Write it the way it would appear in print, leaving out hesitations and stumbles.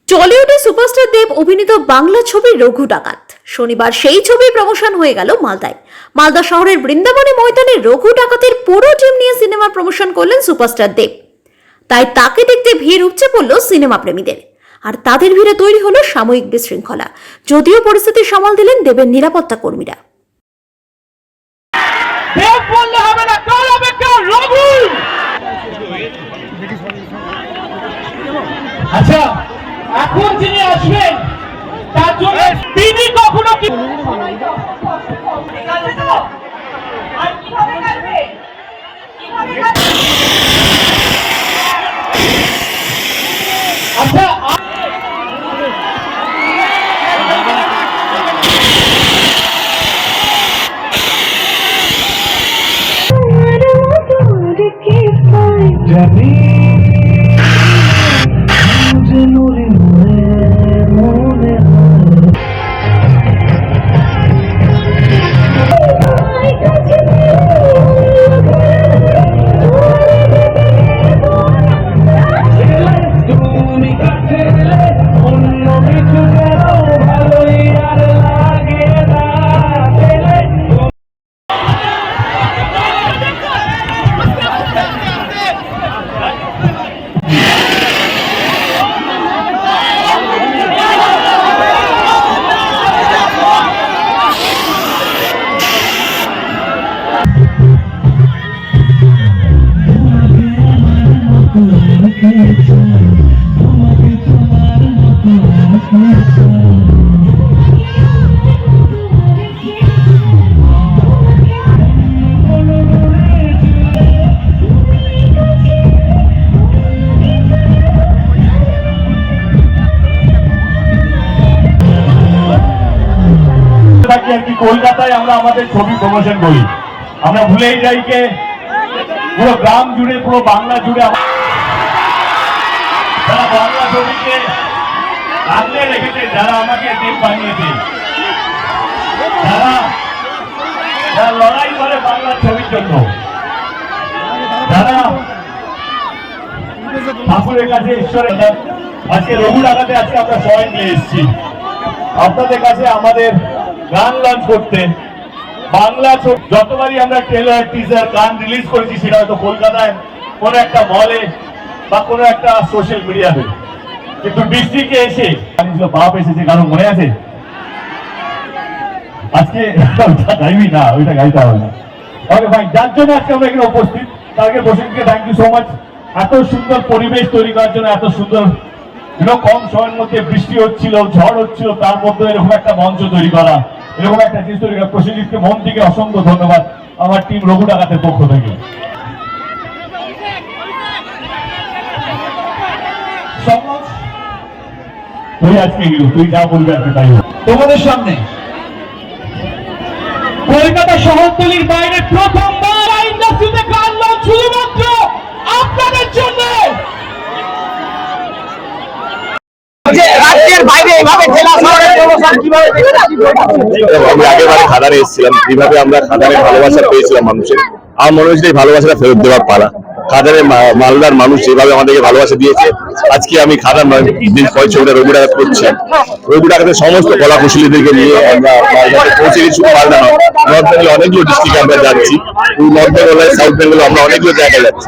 টলিউডে superstar দেব অভিনীত বাংলা ছবি রঘু ডাকাত শনিবার সেই ছবি প্রমোশন হয়ে গেল মালদায়। মালদা শহরের বৃন্দাবনী ময়দানে রঘু ডাকাতের পুরো টিম নিয়ে সিনেমার প্রমোশন করলেন সুপারস্টার দেব। তাই তাকে দেখতে ভিড় উপচে পড়ল সিনেমা প্রেমীদের, আর তাদের ভিড়ে তৈরি হলো সাময়িক বিশৃঙ্খলা। যদিও পরিস্থিতি সামাল দিলেন দেবের নিরাপত্তা কর্মীরা। আচ্ছা, এখন যিনি আসবেন তার জন্য তিনি কখনো আচ্ছা কলকাতায় আমরা আমাদের ছবি প্রমোশন করি, আমরা ভুলেই যাই যে পুরো গ্রাম জুড়ে পুরো বাংলা জুড়ে যারা বাংলা ছবিকে আগলে রেখেছে, যারা আমাকে দেব বানিয়েছে, যারা লড়াই করে বাংলা ছবির জন্য, যারা ঠাকুরের কাছে ঈশ্বরের আজকে রঘু ডাকাতে আজকে আমরা সবাই নিয়ে এসেছি আপনাদের কাছে আমাদের গান লঞ্চ করতে। বাংলা ছবি যতবারই আমরা ট্রেলার টিজার গান রিলিজ করেছি সেটা হয়তো কলকাতায় কোনো একটা মলে বা কোনো একটা সোশ্যাল মিডিয়াতে, কিন্তু ডিস্ট্রিক্টে এসে বাপ এসেছে, কারণ মনে আছে আজকে গাইবি না, ওইটা গাইতে হবে না। ওকে ভাই, যার জন্য আজকে আমরা এখানে উপস্থিত তাকে বসিকে থ্যাংক ইউ সো মাচ। এত সুন্দর পরিবেশ তৈরি করার জন্য, এত সুন্দর কম সময়ের মধ্যে বৃষ্টি হচ্ছিল, ঝড় হচ্ছিল, তার মধ্যে এরকম একটা মঞ্চ তৈরি করা, এরকম একটা জিনিস তৈরি করা, প্রসেনজিৎকে মন থেকে অসংখ্য ধন্যবাদ আমার টিম রঘু ডাকাতের পক্ষ থেকে। তুই আজকে তুই যা বলবি আজকে তাই তোমাদের সামনে কলকাতা শহরতলির বাইরে প্রথমবার ইন্ডাস্ট্রিতে গান লঞ্চ শুধুমাত্র আপনাদের জন্য। রাজ্যের বাইরে এভাবে জেলা শহরের প্রমোশন কিভাবে আমি আগেবারে খাদানে এসেছিলাম, কিভাবে আমরা খাদানের ভালোবাসা পেয়েছিলাম মানুষের, আমার মনে হয়েছিল এই ভালোবাসাটা ফেরত দেওয়ার পালা। খাদানের মালদার মানুষ যেভাবে আমাদেরকে ভালোবাসা দিয়েছে, আজকে আমি খাদান দিন পয় ছবিটা রঘু ডাকাত করছি। রঘু ডাকাতের সমস্ত কলা কুশলীদেরকে নিয়ে আমরা মালদাতে পৌঁছে গেছি। শুধু মালদা নয়, নর্থ বেঙ্গলে অনেকগুলো ডিস্ট্রিক্টে আমরা যাচ্ছি, নর্থ বেঙ্গল সাউথ বেঙ্গলে আমরা অনেকগুলো জায়গায় যাচ্ছি।